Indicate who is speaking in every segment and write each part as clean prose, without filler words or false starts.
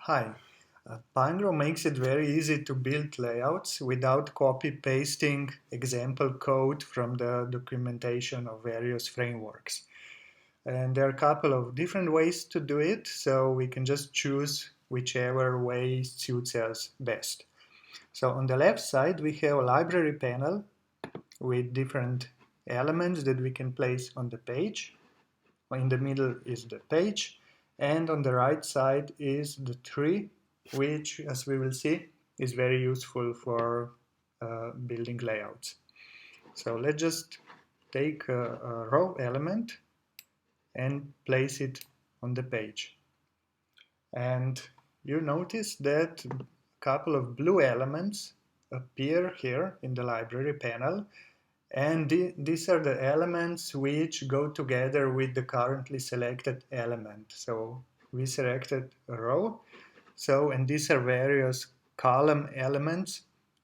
Speaker 1: Hi. Pinegrow makes it very easy to build layouts without copy-pasting example code from the documentation of various frameworks. And there are a couple of different ways to do it, so we can just choose whichever way suits us best. So on the left side, we have a library panel with different elements that we can place on the page. In the middle is the page, and on the right side is the tree, which, as we will see, is very useful for building layouts. So let's just take a row element and place it on the page. And you notice that a couple of blue elements appear here in the library panel, and these are the elements which go together with the currently selected element. So we selected a row, and these are various column elements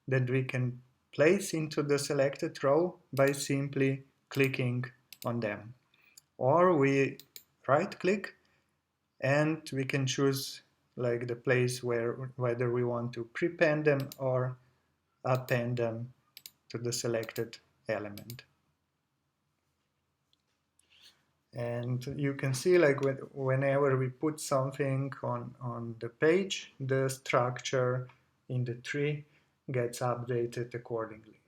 Speaker 1: that we can place into the selected row by simply clicking on them. Or we right click and we can choose like the place where whether we want to prepend them or append them to the selected element. And you can see like whenever we put something on the page, the structure in the tree gets updated accordingly.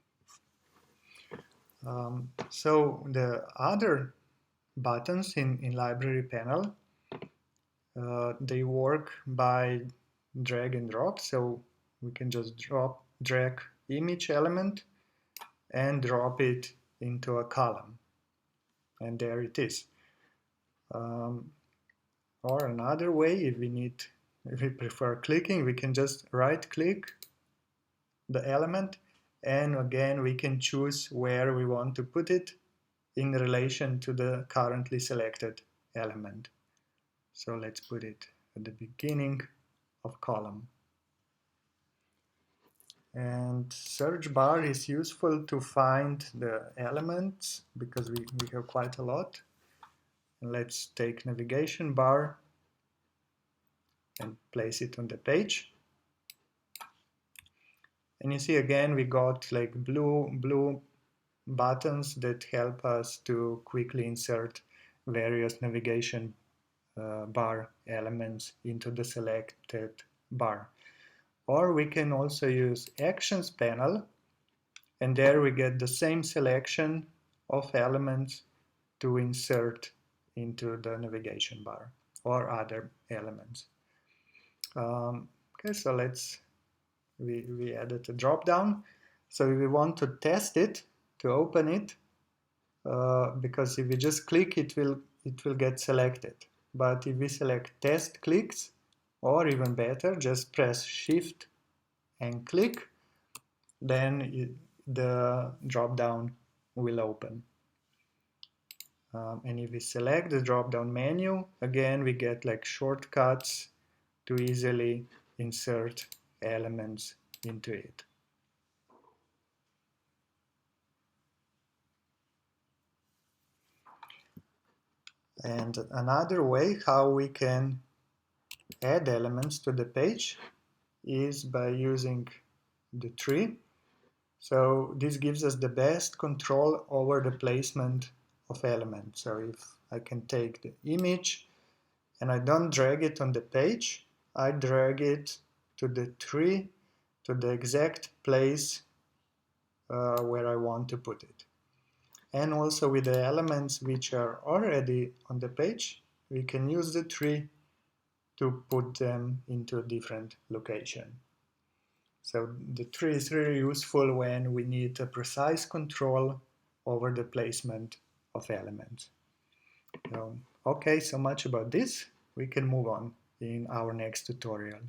Speaker 1: So the other buttons in library panel, they work by drag and drop. So we can just drag image element and drop it into a column. And there it is. Or another way, if we prefer clicking, we can just right click the element, and again we can choose where we want to put it in relation to the currently selected element. So let's put it at the beginning of column. And search bar is useful to find the elements because we have quite a lot. And let's take navigation bar and place it on the page. And you see again we got like blue buttons that help us to quickly insert various navigation bar elements into the selected bar. Or we can also use Actions panel, and there we get the same selection of elements to insert into the navigation bar or other elements. Okay, so we added a drop down. So if we want to test it, to open it, because if we just click, it will get selected. But if we select test clicks, or even better, just press Shift and click, then the drop down will open. And if we select the drop down menu, again we get like shortcuts to easily insert elements into it. And another way how we can add elements to the page is by using the tree. So this gives us the best control over the placement of elements. So if I can take the image and I don't drag it on the page, I drag it to the tree, to the exact place where I want to put it. And also with the elements which are already on the page, we can use the tree to put them into a different location. So the tree is really useful when we need a precise control over the placement of elements. Okay, so much about this. We can move on in our next tutorial.